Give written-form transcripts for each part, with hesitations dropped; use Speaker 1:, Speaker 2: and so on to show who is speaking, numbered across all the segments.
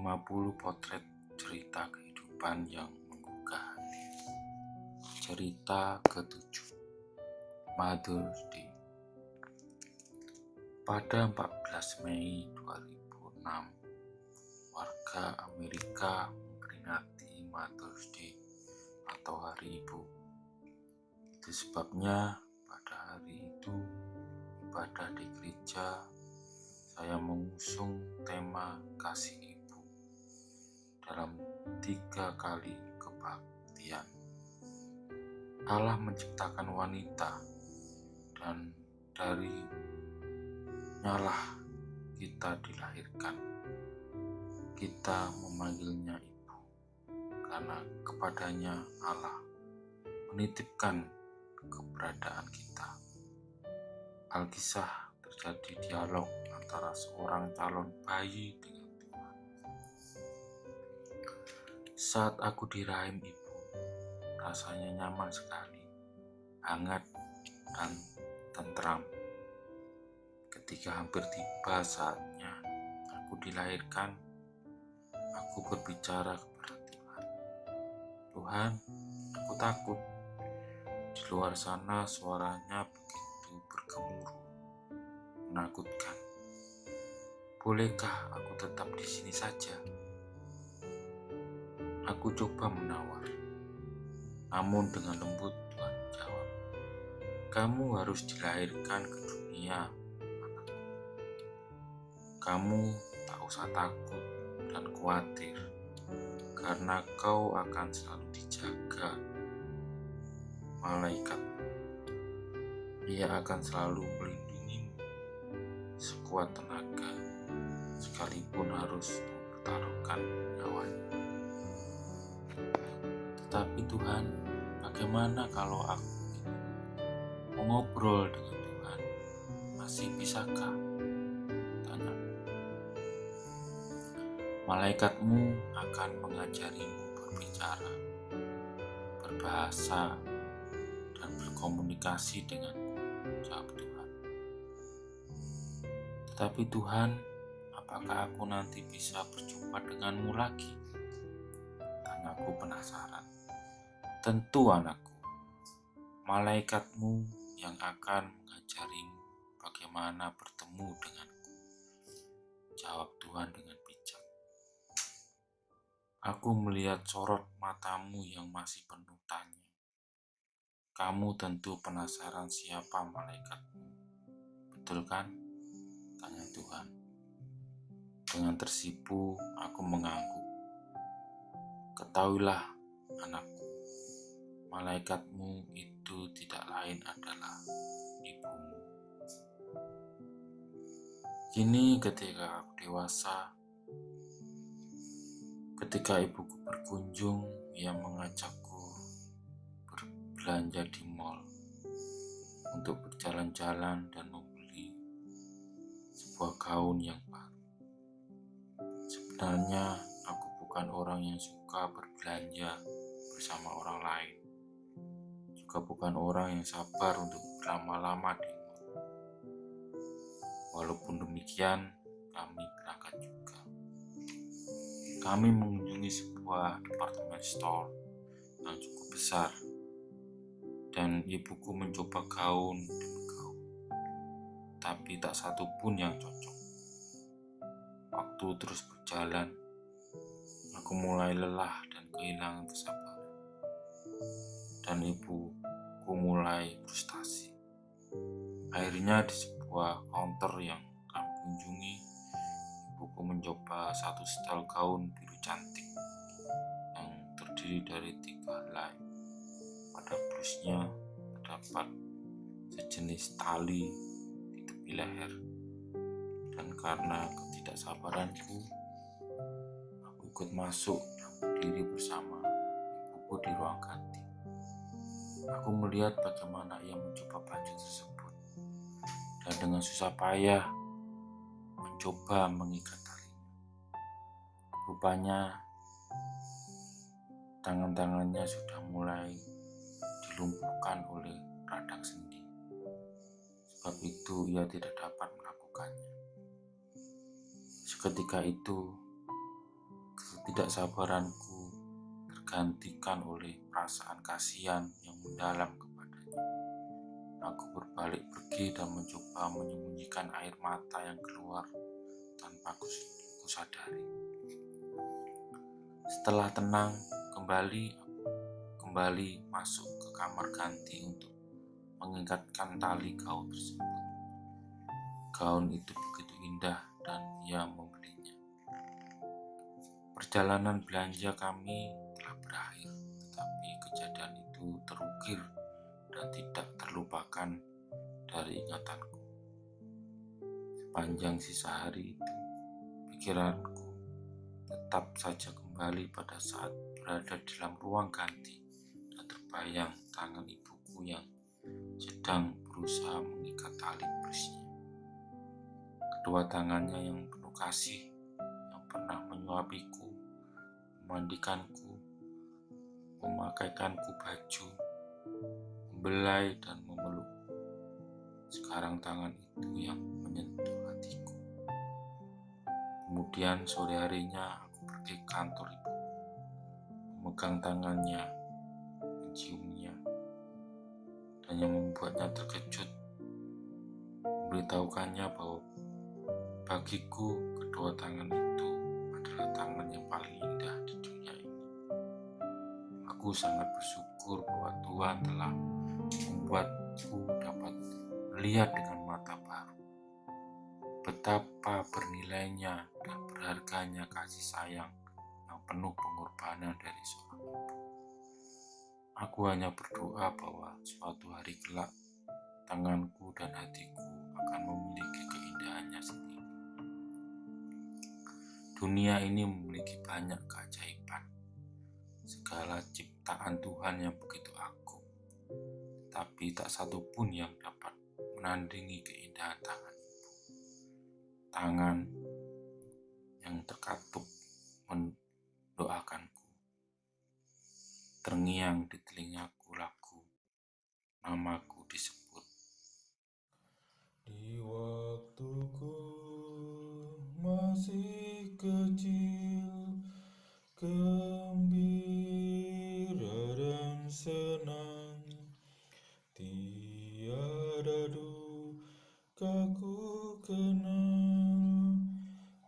Speaker 1: 50 potret cerita kehidupan yang menggugah hati. Cerita ke-7, Mother's Day. Pada 14 Mei 2006, warga Amerika memperingati Mother's Day atau Hari Ibu. Itu sebabnya pada hari itu ibadah di gereja saya mengusung tema kasih ibu dalam 3 kali kebaktian. Allah menciptakan wanita dan dari nyalah kita dilahirkan. Kita memanggilnya ibu karena kepadanya Allah menitipkan keberadaan kita. Alkisah terjadi dialog antara seorang calon bayi dengan Tuhan. Saat aku di rahim ibu, rasanya nyaman sekali, hangat dan tentram. Ketika hampir tiba saatnya aku dilahirkan, aku berbicara kepada Tuhan. Tuhan, aku takut. Di luar sana suaranya begitu bergemuruh, menakutkan. Bolehkah aku tetap di sini saja? Aku coba menawar, namun dengan lembut Tuhan jawab, kamu harus dilahirkan ke dunia, anakku. Kamu tak usah takut dan khawatir, karena kau akan selalu dijaga malaikat. Ia akan selalu melindungimu sekuat tenaga, sekalipun harus mempertaruhkan nyawanya. Tetapi Tuhan, bagaimana kalau aku mau ngobrol dengan Tuhan? Masih bisakah? Tanya. Malaikatmu akan mengajarimu berbicara, berbahasa, dan berkomunikasi denganku, jawab Tuhan. Tetapi Tuhan, apakah aku nanti bisa berjumpa denganmu lagi? Tanyaku penasaran. Tentu anakku, malaikatmu yang akan mengajarimu bagaimana bertemu denganku, jawab Tuhan dengan bijak. Aku melihat sorot matamu yang masih penuh tanya. Kamu tentu penasaran siapa malaikatmu, betul kan? Tanya Tuhan. Dengan tersipu, aku mengangguk. Ketahuilah, anakku, malaikatmu itu tidak lain adalah ibumu. Kini ketika aku dewasa, ketika ibuku berkunjung, ia mengajakku berbelanja di mal untuk berjalan-jalan dan membeli sebuah gaun yang baru. Sebenarnya aku bukan orang yang suka berbelanja bersama orang lain. Juga bukan orang yang sabar untuk berlama-lama di mal. Walaupun demikian, kami berangkat juga. Kami mengunjungi sebuah department store yang cukup besar, dan ibuku mencoba gaun demi gaun, tapi tak satu pun yang cocok. Waktu terus berjalan, aku mulai lelah dan kehilangan kesabaran, dan ibuku mulai frustasi. Akhirnya di sebuah counter yang kami kunjungi, ibuku mencoba satu setel gaun biru cantik yang terdiri dari 3 helai. Pada blusnya terdapat sejenis tali di tepi leher, dan karena ketidaksabaranku, aku ikut masuk dan berdiri bersama ibuku di ruang ganti. Aku melihat bagaimana ia mencoba baju tersebut, dan dengan susah payah mencoba mengikat talinya. Rupanya tangan-tangannya sudah mulai dilumpuhkan oleh radang sendi. Sebab itu ia tidak dapat melakukannya. Seketika itu Ketidaksabaranku tergantikan oleh perasaan kasihan yang mendalam kepadanya. Aku berbalik pergi dan mencoba menyembunyikan air mata yang keluar tanpa kusadari. Setelah tenang, kembali masuk ke kamar ganti untuk mengikatkan tali gaun tersebut. Gaun itu begitu indah dan ia membelinya. Perjalanan belanja kami telah berakhir, tetapi kejadian itu terukir dan tidak terlupakan dari ingatanku. Sepanjang sisa hari itu, pikiranku tetap saja kembali pada saat berada di dalam ruang ganti dan terbayang tangan ibuku yang sedang berusaha mengikat tali bersihnya. Kedua tangannya yang penuh kasih, yang pernah menyuapiku, memandikanku, memakaikanku baju, membelai dan memeluk. Sekarang tangan itu yang menyentuh hatiku. Kemudian sore harinya aku pergi ke kantor ibu, memegang tangannya, menciumnya, dan yang membuatnya terkejut memberitahukannya bahwa bagiku kedua tangan itu adalah tangan yang paling indah di dunia ini. Aku sangat bersyukur bahwa Tuhan telah membuatku dapat melihat dengan mata baru betapa bernilainya dan berharganya kasih sayang yang penuh pengorbanan dari seorang ibu. Aku hanya berdoa bahwa suatu hari kelak tanganku dan hatiku akan memiliki keindahannya sendiri. Dunia ini memiliki banyak keajaiban, segala ciptaan Tuhan yang begitu agung, tapi tak satu pun yang dapat menandingi keindahan tangan ibu. Tangan yang terkatup mendoakanku. Terngiang di telingaku lagu namaku disebut.
Speaker 2: Di waktuku masih kecil, gembira dan senang, tiada duka ku kenal,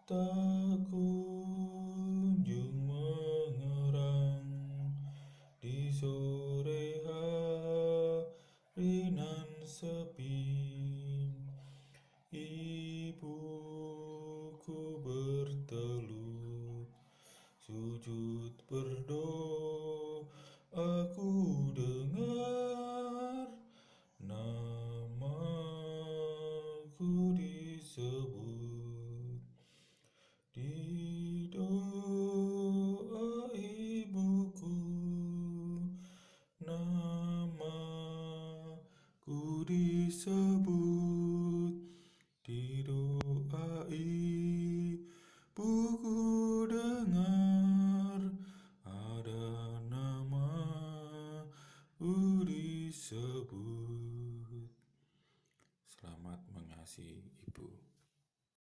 Speaker 2: tak kunjung mengerang di sore hari nan sepi. Ibuku bertelut, sujud berdoa, aku dengar